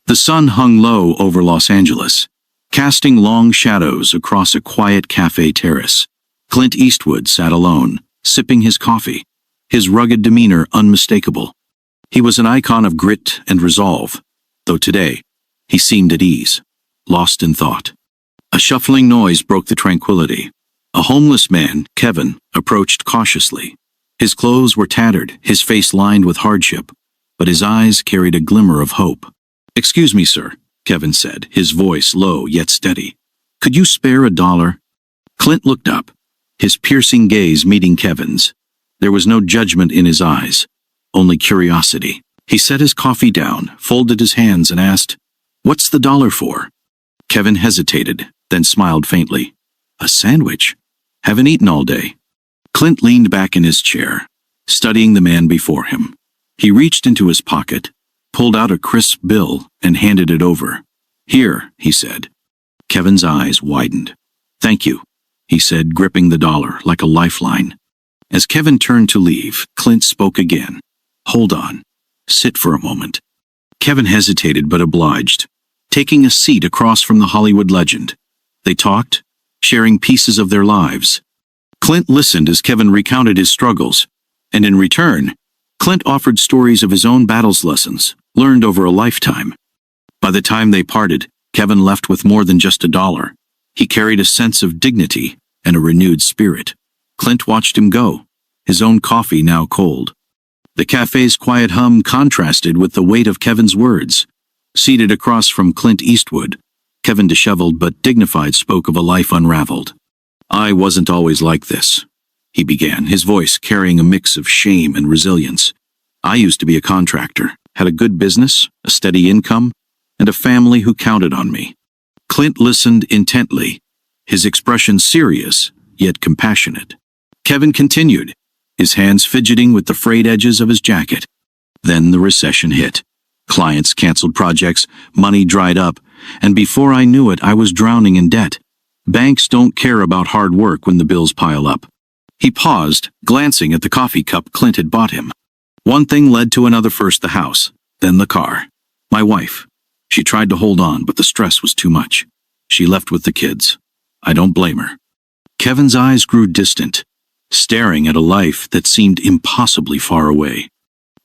The sun hung low over Los Angeles, casting long shadows across a quiet cafe terrace. Clint Eastwood sat alone, sipping his coffee, his rugged demeanor unmistakable. He was an icon of grit and resolve, though today, he seemed at ease, lost in thought. A shuffling noise broke the tranquility. A homeless man, Kevin, approached cautiously. His clothes were tattered, his face lined with hardship, but his eyes carried a glimmer of hope. "Excuse me, sir," Kevin said, his voice low yet steady. "Could you spare $1?" Clint looked up, his piercing gaze meeting Kevin's. There was no judgment in his eyes, only curiosity. He set his coffee down, folded his hands, and asked, "What's the dollar for?" Kevin hesitated, then smiled faintly. "A sandwich. Haven't eaten all day." Clint leaned back in his chair, studying the man before him. He reached into his pocket, pulled out a crisp bill, and handed it over. "Here," he said. Kevin's eyes widened. "Thank you," he said, gripping the dollar like a lifeline. As Kevin turned to leave, Clint spoke again. "Hold on. Sit for a moment." Kevin hesitated but obliged, taking a seat across from the Hollywood legend. They talked, sharing pieces of their lives. Clint listened as Kevin recounted his struggles, and in return, Clint offered stories of his own battles, lessons learned over a lifetime. By the time they parted, Kevin left with more than just $1. He carried a sense of dignity and a renewed spirit. Clint watched him go, his own coffee now cold. The cafe's quiet hum contrasted with the weight of Kevin's words. Seated across from Clint Eastwood, Kevin, disheveled but dignified, spoke of a life unraveled. "I wasn't always like this," he began, his voice carrying a mix of shame and resilience. "I used to be a contractor, had a good business, a steady income, and a family who counted on me." Clint listened intently, his expression serious, yet compassionate. Kevin continued, his hands fidgeting with the frayed edges of his jacket. "Then the recession hit. Clients canceled projects, money dried up, and before I knew it, I was drowning in debt. Banks don't care about hard work when the bills pile up." He paused, glancing at the coffee cup Clint had bought him. One thing led to another, first the house, then the car. "My wife. She tried to hold on, but the stress was too much. She left with the kids. I don't blame her." Kevin's eyes grew distant, staring at a life that seemed impossibly far away.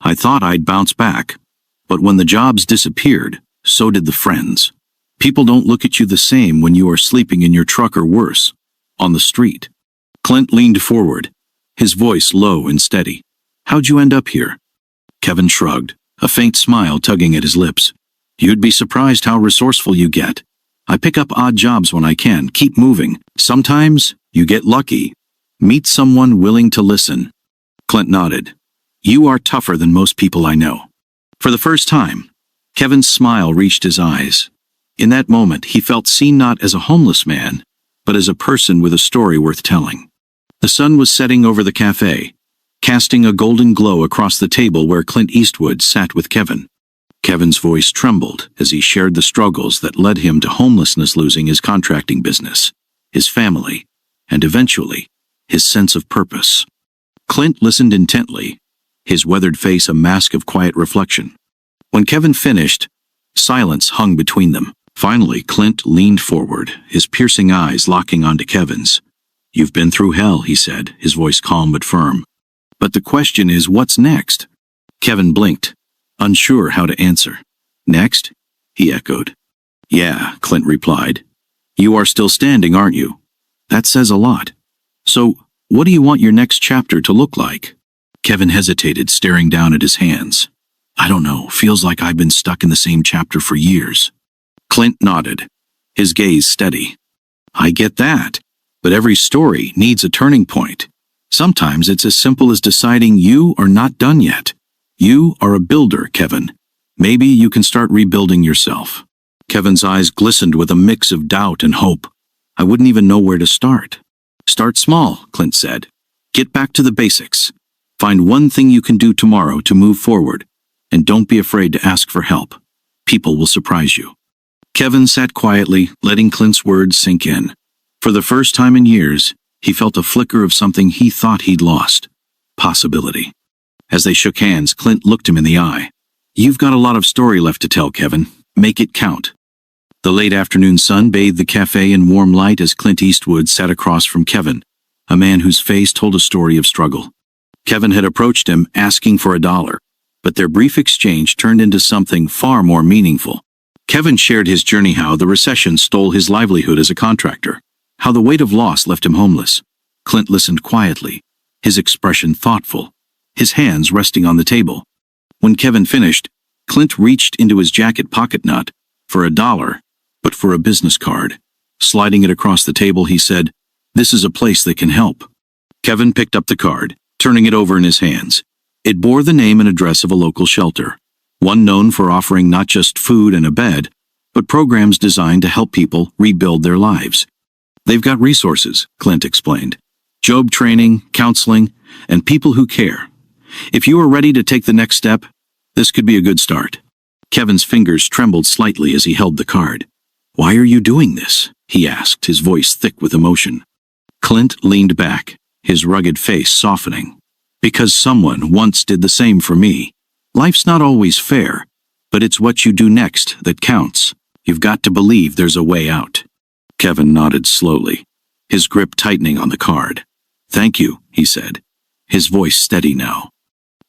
"I thought I'd bounce back, but when the jobs disappeared, so did the friends. People don't look at you the same when you are sleeping in your truck or worse, on the street." Clint leaned forward, his voice low and steady. "How'd you end up here?" Kevin shrugged, a faint smile tugging at his lips. "You'd be surprised how resourceful you get. I pick up odd jobs when I can, keep moving. Sometimes you get lucky. Meet someone willing to listen." Clint nodded. "You are tougher than most people I know." For the first time, Kevin's smile reached his eyes. In that moment, he felt seen not as a homeless man, but as a person with a story worth telling. The sun was setting over the cafe, casting a golden glow across the table where Clint Eastwood sat with Kevin. Kevin's voice trembled as he shared the struggles that led him to homelessness, losing his contracting business, his family, and eventually, his sense of purpose. Clint listened intently, his weathered face a mask of quiet reflection. When Kevin finished, silence hung between them. Finally, Clint leaned forward, his piercing eyes locking onto Kevin's. "You've been through hell," he said, his voice calm but firm. "But the question is, what's next?" Kevin blinked, unsure how to answer. "Next?" he echoed. "Yeah," Clint replied. "You are still standing, aren't you? That says a lot. So, what do you want your next chapter to look like?" Kevin hesitated, staring down at his hands. "I don't know, feels like I've been stuck in the same chapter for years." Clint nodded, his gaze steady. "I get that, but every story needs a turning point. Sometimes it's as simple as deciding you are not done yet. You are a builder, Kevin. Maybe you can start rebuilding yourself." Kevin's eyes glistened with a mix of doubt and hope. "I wouldn't even know where to start." "Start small," Clint said. "Get back to the basics. Find one thing you can do tomorrow to move forward, and don't be afraid to ask for help. People will surprise you." Kevin sat quietly, letting Clint's words sink in. For the first time in years, he felt a flicker of something he thought he'd lost. Possibility. As they shook hands, Clint looked him in the eye. "You've got a lot of story left to tell, Kevin. Make it count. The late afternoon sun bathed the cafe in warm light as Clint Eastwood sat across from Kevin, a man whose face told a story of struggle. Kevin had approached him asking for $1, but their brief exchange turned into something far more meaningful. Kevin shared his journey, how the recession stole his livelihood as a contractor, how the weight of loss left him homeless. Clint listened quietly, his expression thoughtful, his hands resting on the table. When Kevin finished, Clint reached into his jacket pocket, not for $1, but for a business card. Sliding it across the table, he said, "This is a place that can help." Kevin picked up the card, turning it over in his hands. It bore the name and address of a local shelter, one known for offering not just food and a bed, but programs designed to help people rebuild their lives. "They've got resources," Clint explained. "Job training, counseling, and people who care. If you are ready to take the next step, this could be a good start." Kevin's fingers trembled slightly as he held the card. "Why are you doing this?" he asked, his voice thick with emotion. Clint leaned back, his rugged face softening. "Because someone once did the same for me. Life's not always fair, but it's what you do next that counts. You've got to believe there's a way out." Kevin nodded slowly, his grip tightening on the card. "Thank you," he said, his voice steady now.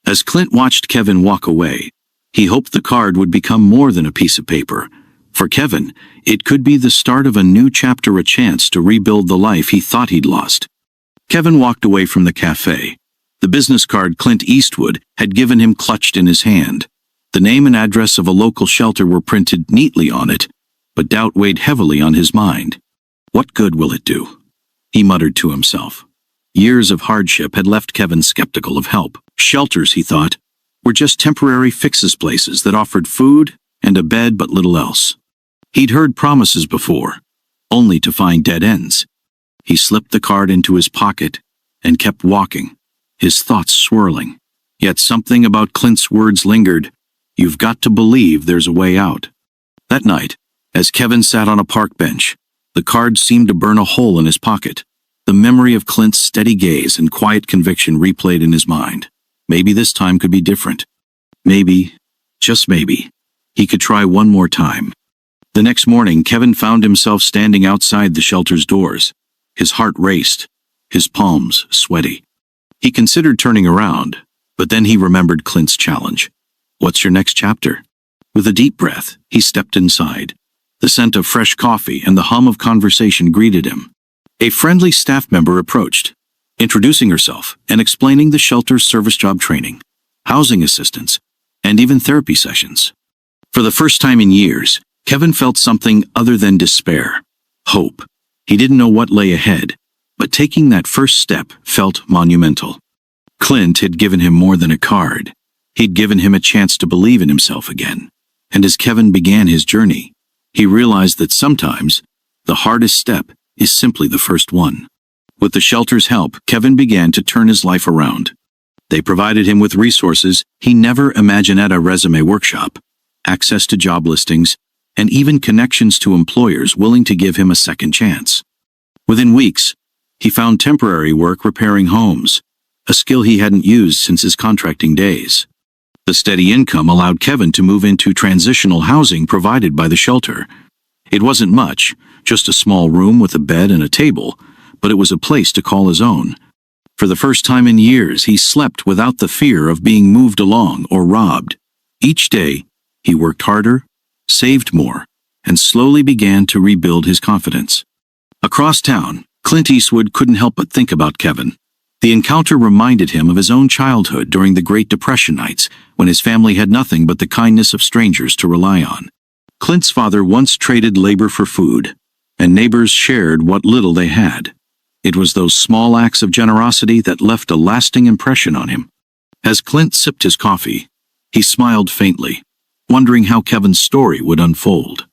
As Clint watched Kevin walk away, he hoped the card would become more than a piece of paper. For Kevin, it could be the start of a new chapter, a chance to rebuild the life he thought he'd lost. Kevin walked away from the cafe, the business card Clint Eastwood had given him clutched in his hand. The name and address of a local shelter were printed neatly on it, but doubt weighed heavily on his mind. "What good will it do?" he muttered to himself. Years of hardship had left Kevin skeptical of help. Shelters, he thought, were just temporary fixes, places that offered food and a bed but little else. He'd heard promises before, only to find dead ends. He slipped the card into his pocket and kept walking, his thoughts swirling. Yet something about Clint's words lingered. "You've got to believe there's a way out." That night, as Kevin sat on a park bench, the card seemed to burn a hole in his pocket. The memory of Clint's steady gaze and quiet conviction replayed in his mind. Maybe this time could be different. Maybe, just maybe, he could try one more time. The next morning, Kevin found himself standing outside the shelter's doors. His heart raced, his palms sweaty. He considered turning around, but then he remembered Clint's challenge. "What's your next chapter?" With a deep breath, he stepped inside. The scent of fresh coffee and the hum of conversation greeted him. A friendly staff member approached, introducing herself and explaining the shelter's service job training, housing assistance, and even therapy sessions. For the first time in years, Kevin felt something other than despair. Hope. He didn't know what lay ahead, but taking that first step felt monumental. Clint had given him more than a card. He'd given him a chance to believe in himself again. And as Kevin began his journey, he realized that sometimes the hardest step is simply the first one. With the shelter's help, Kevin began to turn his life around. They provided him with resources he never imagined: at a resume workshop, access to job listings, and even connections to employers willing to give him a second chance. Within weeks, he found temporary work repairing homes, a skill he hadn't used since his contracting days. The steady income allowed Kevin to move into transitional housing provided by the shelter. It wasn't much, just a small room with a bed and a table, but it was a place to call his own. For the first time in years, he slept without the fear of being moved along or robbed. Each day, he worked harder, saved more, and slowly began to rebuild his confidence. Across town, Clint Eastwood couldn't help but think about Kevin. The encounter reminded him of his own childhood during the Great Depression nights, when his family had nothing but the kindness of strangers to rely on. Clint's father once traded labor for food, and neighbors shared what little they had. It was those small acts of generosity that left a lasting impression on him. As Clint sipped his coffee, he smiled faintly, wondering how Kevin's story would unfold.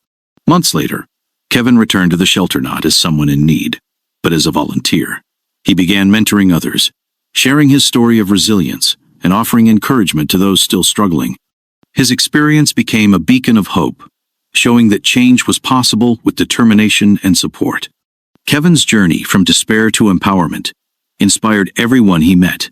Months later, Kevin returned to the shelter not as someone in need, but as a volunteer. He began mentoring others, sharing his story of resilience and offering encouragement to those still struggling. His experience became a beacon of hope, showing that change was possible with determination and support. Kevin's journey from despair to empowerment inspired everyone he met,